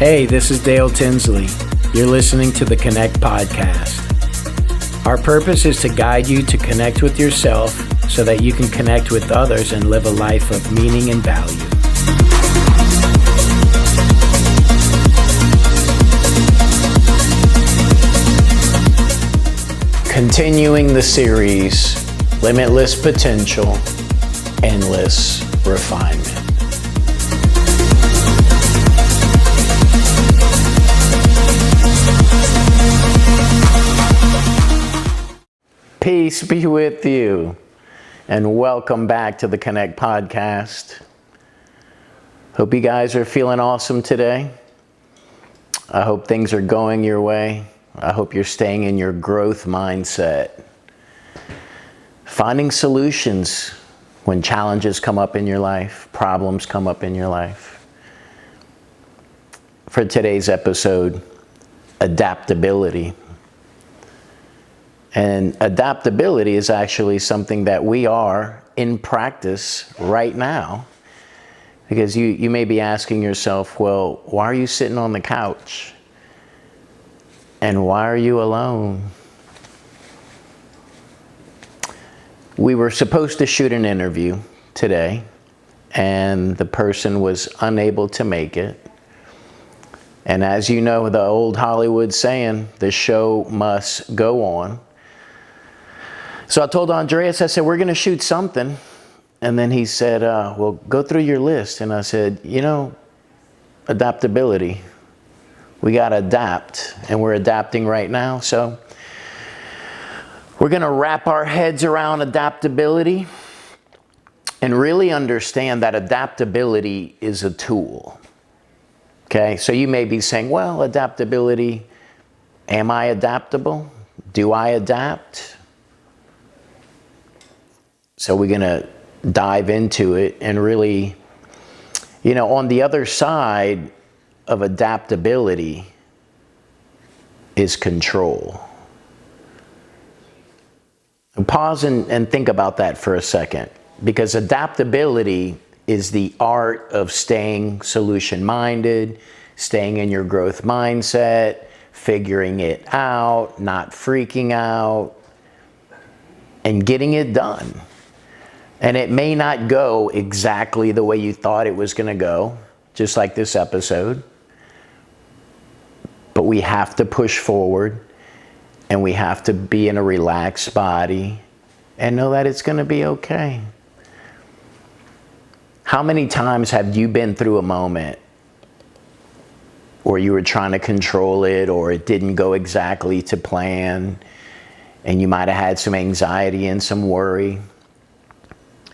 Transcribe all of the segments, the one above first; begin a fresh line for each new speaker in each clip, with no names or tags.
Hey, this is Dale Tinsley. You're listening to the Connect podcast. Our purpose is to guide you to connect with yourself so that you can connect with others and live a life of meaning and value. Continuing the series, Limitless Potential, Endless Refinement. Peace be with you, and welcome back to the Connect podcast. Hope you guys are feeling awesome today. I hope things are going your way. I hope you're staying in your growth mindset. Finding solutions when challenges come up in your life, problems come up in your life. For today's episode, adaptability. And adaptability is actually something that we are in practice right now. Because you may be asking yourself, well, why are you sitting on the couch? And why are you alone? We were supposed to shoot an interview today, and the person was unable to make it. And as you know, the old Hollywood saying, the show must go on. So I told Andreas, I said, we're going to shoot something. And then he said, well, go through your list. And I said, adaptability. We got to adapt, and we're adapting right now. So we're going to wrap our heads around adaptability and really understand that adaptability is a tool. Okay, so you may be saying, well, adaptability, am I adaptable? Do I adapt? So we're going to dive into it and really, on the other side of adaptability is control. Pause and think about that for a second, because adaptability is the art of staying solution-minded, staying in your growth mindset, figuring it out, not freaking out, and getting it done. And it may not go exactly the way you thought it was going to go, just like this episode. But we have to push forward, and we have to be in a relaxed body and know that it's going to be okay. How many times have you been through a moment where you were trying to control it, or it didn't go exactly to plan, and you might have had some anxiety and some worry?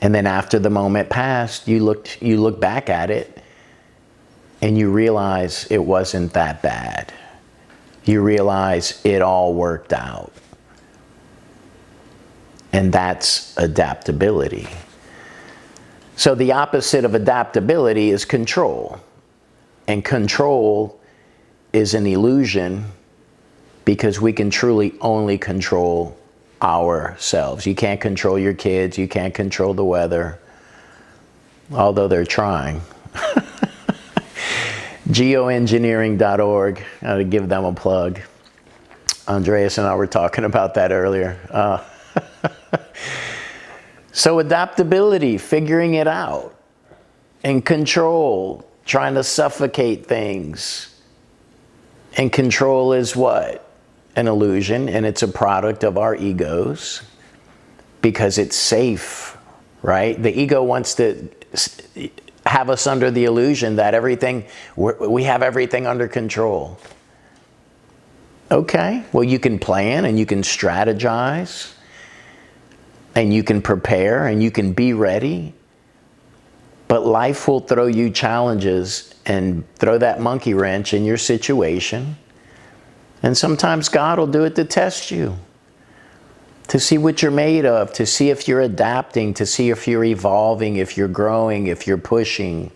And then after the moment passed, you look back at it and you realize it wasn't that bad. You realize it all worked out. And that's adaptability. So the opposite of adaptability is control. And control is an illusion, because we can truly only control ourselves. You can't control your kids. You can't control the weather, although they're trying. Geoengineering.org, to give them a plug. Andreas and I were talking about that earlier. So adaptability, figuring it out, and control, trying to suffocate things. And control is what? An illusion, and it's a product of our egos, because it's safe, right? The ego wants to have us under the illusion that we have everything under control. Okay, well, you can plan, and you can strategize, and you can prepare, and you can be ready, but life will throw you challenges and throw that monkey wrench in your situation. And sometimes God will do it to test you, to see what you're made of, to see if you're adapting, to see if you're evolving, if you're growing, if you're pushing,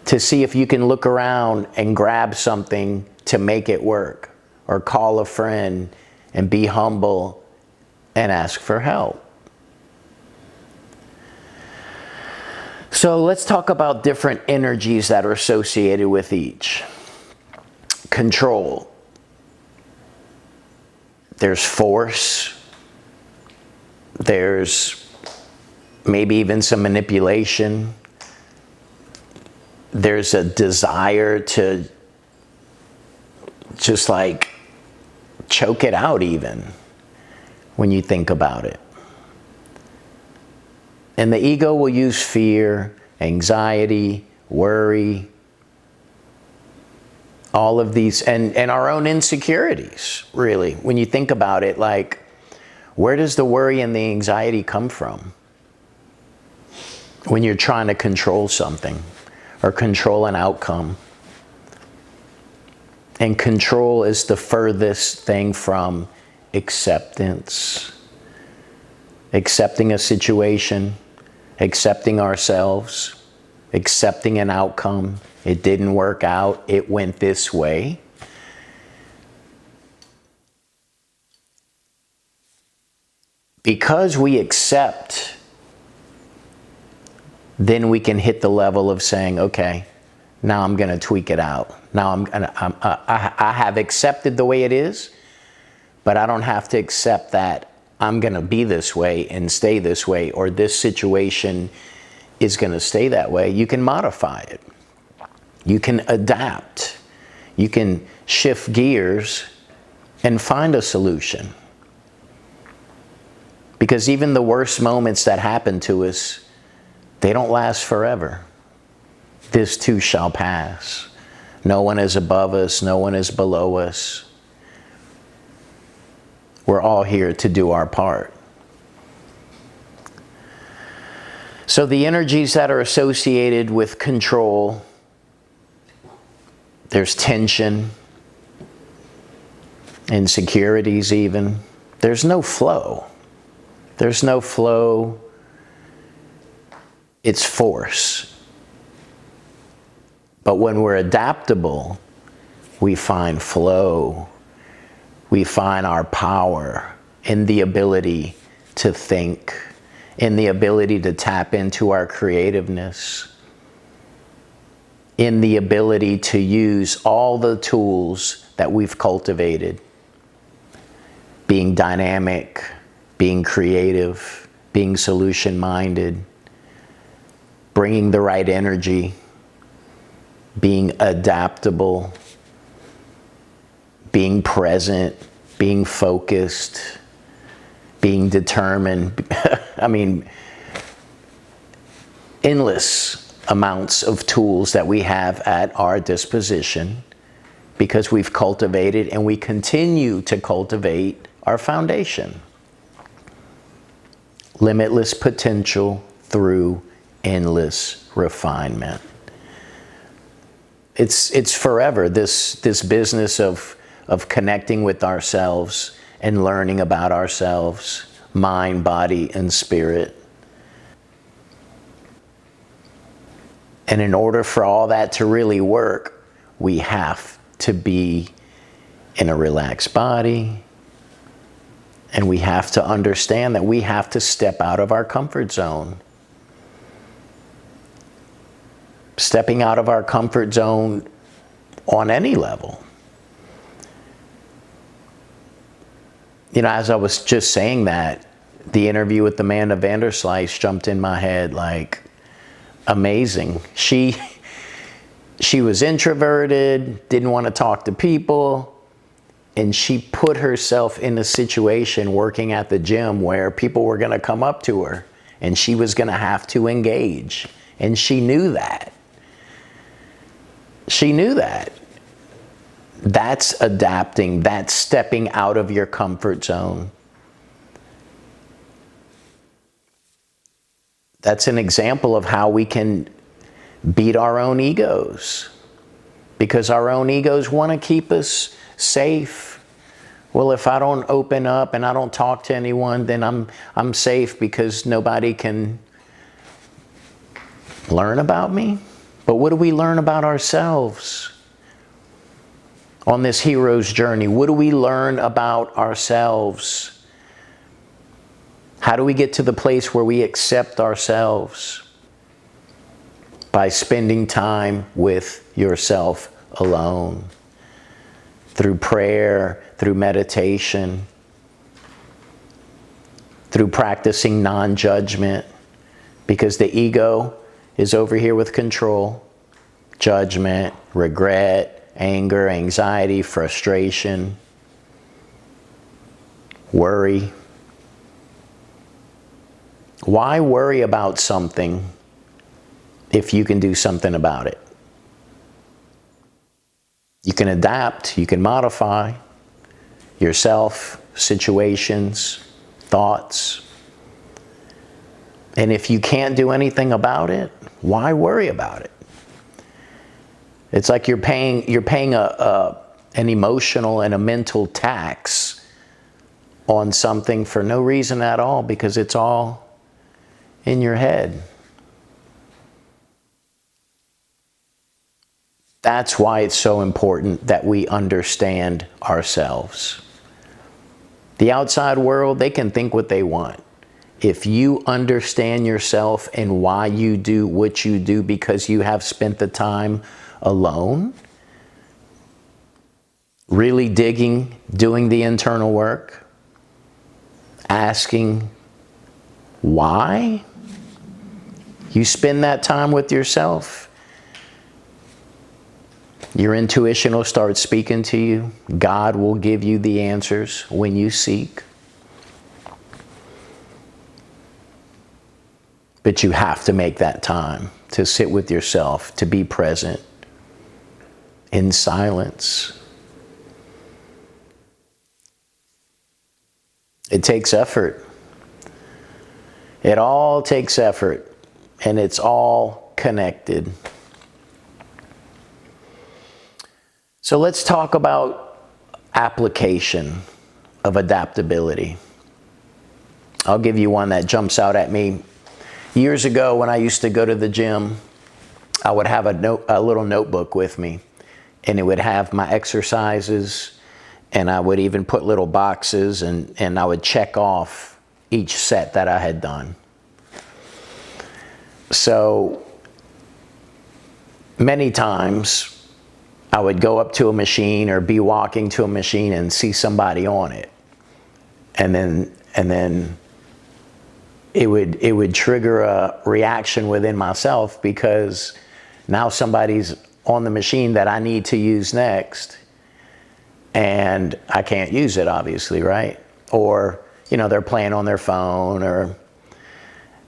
to see if you can look around and grab something to make it work, or call a friend and be humble and ask for help. So let's talk about different energies that are associated with each. Control. There's force. There's maybe even some manipulation. There's a desire to just like choke it out even when you think about it. And the ego will use fear, anxiety, worry, all of these, and our own insecurities, really. When you think about it, like, where does the worry and the anxiety come from? When you're trying to control something or control an outcome. And control is the furthest thing from acceptance. Accepting a situation, accepting ourselves, accepting an outcome. It didn't work out, it went this way. Because we accept, then we can hit the level of saying, okay, now I'm going to tweak it out. Now I have accepted the way it is, but I don't have to accept that I'm going to be this way and stay this way, or this situation is going to stay that way. You can modify it. You can adapt. You can shift gears and find a solution. Because even the worst moments that happen to us, they don't last forever. This too shall pass. No one is above us. No one is below us. We're all here to do our part. So the energies that are associated with control, there's tension, insecurities even. There's no flow. There's no flow. It's force. But when we're adaptable, we find flow. We find our power in the ability to think, in the ability to tap into our creativeness, in the ability to use all the tools that we've cultivated, being dynamic, being creative, being solution-minded, bringing the right energy, being adaptable, being present, being focused, being determined. I mean, endless amounts of tools that we have at our disposition because we've cultivated and we continue to cultivate our foundation. Limitless potential through endless refinement. It's forever, this business of connecting with ourselves and learning about ourselves, mind, body, and spirit. And in order for all that to really work, we have to be in a relaxed body, and we have to understand that we have to step out of our comfort zone. Stepping out of our comfort zone on any level. You know, as I was just saying that, the interview with Amanda Vanderslice jumped in my head like, amazing. She was introverted, didn't want to talk to people, and she put herself in a situation working at the gym where people were going to come up to her and she was going to have to engage. And she knew that. She knew that. That's adapting. That's stepping out of your comfort zone. That's an example of how we can beat our own egos. Because our own egos want to keep us safe. Well, if I don't open up and I don't talk to anyone, then I'm safe because nobody can learn about me. But what do we learn about ourselves on this hero's journey? What do we learn about ourselves? How do we get to the place where we accept ourselves? by spending time with yourself alone, through prayer, through meditation, through practicing non-judgment, because the ego is over here with control, judgment, regret, anger, anxiety, frustration, worry. Why worry about something if you can do something about it? You can adapt, you can modify yourself, situations, thoughts. And if you can't do anything about it, why worry about it? It's like you're paying an emotional and a mental tax on something for no reason at all, because it's all in your head. That's why it's so important that we understand ourselves. The outside world, they can think what they want. If you understand yourself and why you do what you do because you have spent the time alone, really digging, doing the internal work, asking why you spend that time with yourself, your intuition will start speaking to you. God will give you the answers when you seek. But you have to make that time to sit with yourself, to be present in silence. It takes effort. It all takes effort, and it's all connected. So let's talk about application of adaptability. I'll give you one that jumps out at me. Years ago, when I used to go to the gym, I would have a little notebook with me, and it would have my exercises, and I would even put little boxes, and I would check off each set that I had done. So many times I would go up to a machine or be walking to a machine and see somebody on it. And then it would trigger a reaction within myself, because now somebody's on the machine that I need to use next, and I can't use it, obviously, right? Or, they're playing on their phone,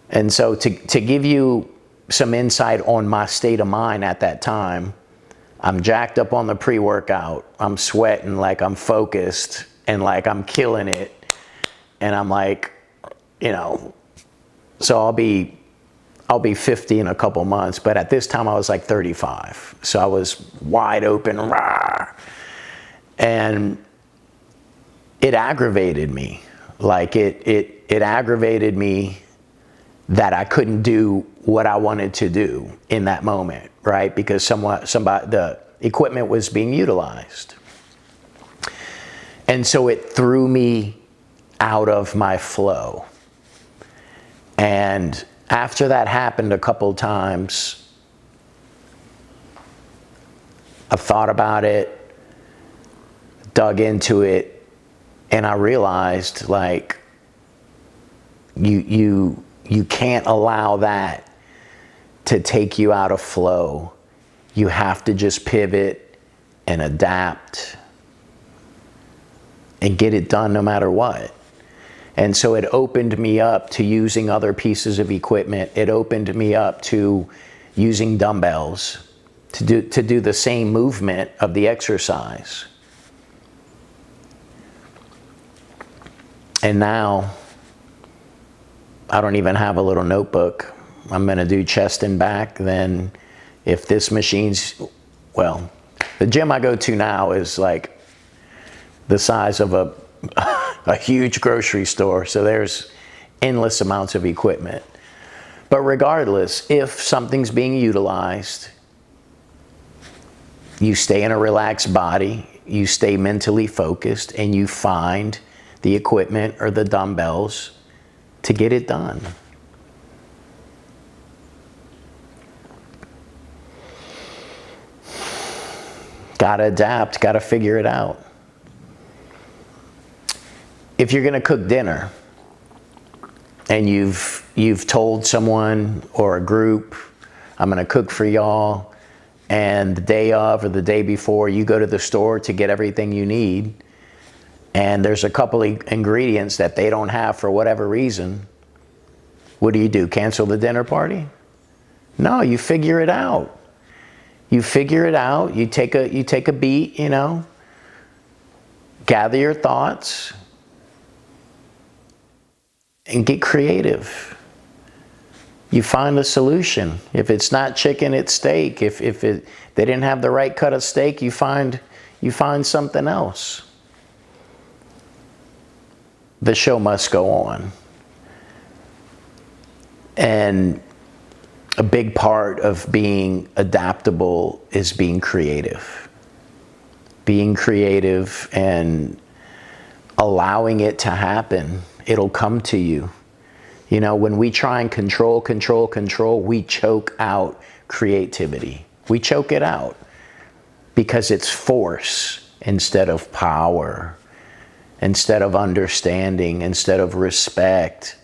and so to give you some insight on my state of mind at that time, I'm jacked up on the pre-workout. I'm sweating like I'm focused and like I'm killing it. And I'm like, so I'll be 50 in a couple months, but at this time I was like 35. So I was wide open, rah, and it aggravated me. Like it aggravated me that I couldn't do what I wanted to do in that moment, right? Because the equipment was being utilized. And so it threw me out of my flow. And after that happened a couple times, I thought about it, dug into it, and I realized, like, you can't allow that to take you out of flow. You have to just pivot and adapt and get it done no matter what. And so it opened me up to using other pieces of equipment. It opened me up to using dumbbells to do the same movement of the exercise. And now I don't even have a little notebook. I'm going to do chest and back. Then if this machine's, well, the gym I go to now is like the size of a huge grocery store. So there's endless amounts of equipment. But regardless, if something's being utilized, you stay in a relaxed body, you stay mentally focused, and you find the equipment or the dumbbells to get it done. Got to adapt, got to figure it out. If you're going to cook dinner and you've told someone or a group, I'm going to cook for y'all, and the day of or the day before you go to the store to get everything you need, and there's a couple of ingredients that they don't have for whatever reason, what do? Cancel the dinner party? No, you figure it out. You figure it out. You take a beat, gather your thoughts, and get creative. You find a solution. If it's not chicken, it's steak. If they didn't have the right cut of steak, you find something else. The show must go on. And a big part of being adaptable is being creative. Being creative and allowing it to happen. It'll come to you. When we try and control, we choke out creativity. We choke it out because it's force instead of power, instead of understanding, instead of respect.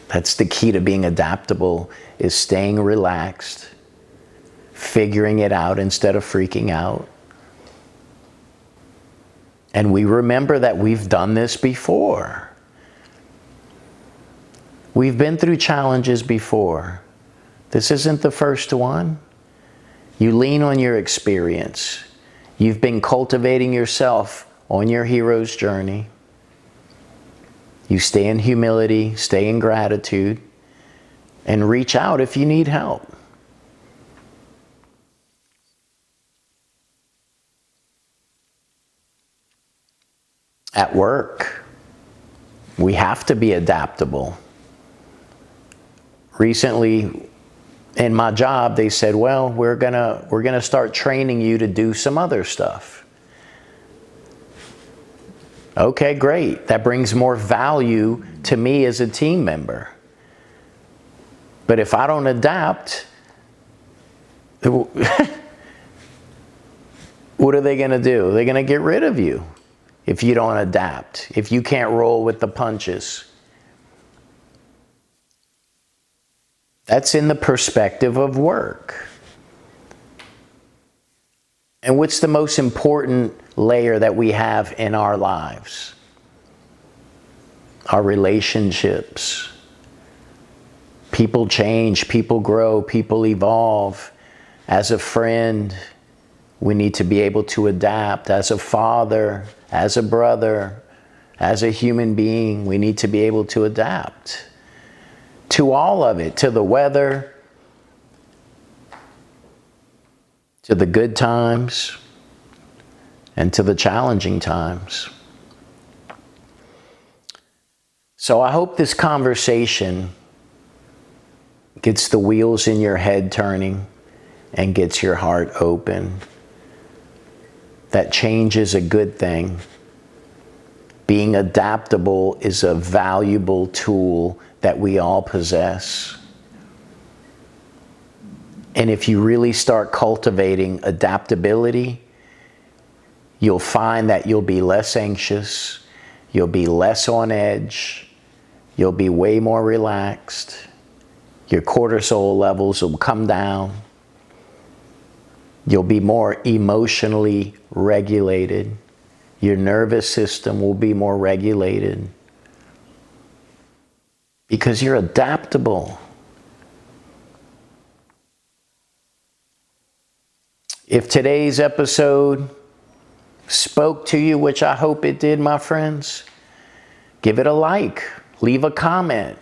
That's the key to being adaptable, is staying relaxed, figuring it out instead of freaking out. And we remember that we've done this before. We've been through challenges before. This isn't the first one. You lean on your experience. You've been cultivating yourself on your hero's journey. You stay in humility, stay in gratitude, and reach out if you need help. At work, we have to be adaptable. Recently, in my job, they said, well, we're gonna start training you to do some other stuff. Okay, great. That brings more value to me as a team member. But if I don't adapt, what are they gonna do? They're gonna get rid of you if you don't adapt, if you can't roll with the punches. That's in the perspective of work. And what's the most important layer that we have in our lives? Our relationships. People change, people grow, people evolve. As a friend, we need to be able to adapt. As a father, as a brother, as a human being, we need to be able to adapt to all of it, to the weather, to the good times, and to the challenging times. So I hope this conversation gets the wheels in your head turning and gets your heart open. That change is a good thing. Being adaptable is a valuable tool that we all possess. And if you really start cultivating adaptability, you'll find that you'll be less anxious, you'll be less on edge, you'll be way more relaxed, your cortisol levels will come down, you'll be more emotionally regulated, your nervous system will be more regulated, because you're adaptable. If today's episode spoke to you, which I hope it did, my friends, give it a like, leave a comment.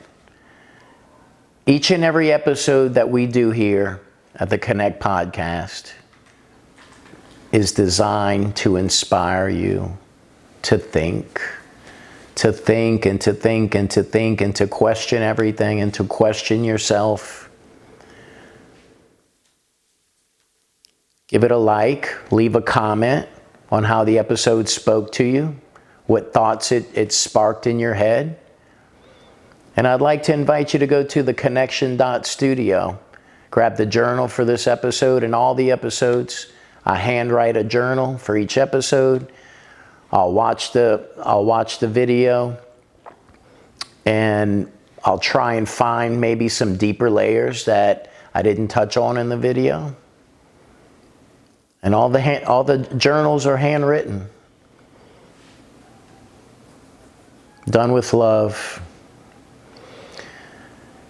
Each and every episode that we do here at the Connect Podcast is designed to inspire you to think and to think and to think and to question everything and to question yourself. Give it a like, leave a comment on how the episode spoke to you, what thoughts it sparked in your head. And I'd like to invite you to go to the connection.studio. Grab the journal for this episode and all the episodes. I handwrite a journal for each episode. I'll watch the video, and I'll try and find maybe some deeper layers that I didn't touch on in the video. And all the journals are handwritten. Done with love.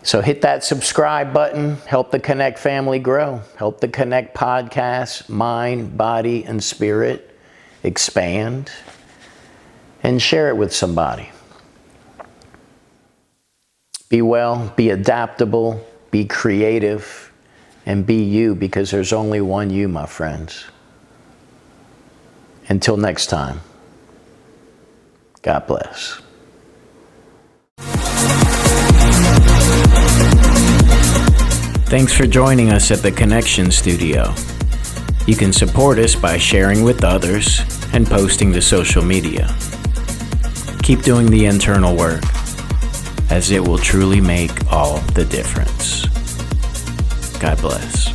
So hit that subscribe button. Help the Connect family grow. Help the Connect podcast, mind, body, and spirit expand. And share it with somebody. Be well, be adaptable, be creative, and be you, because there's only one you, my friends. Until next time, God bless. Thanks for joining us at the Connection Studio. You can support us by sharing with others and posting to social media. Keep doing the internal work, as it will truly make all the difference. God bless.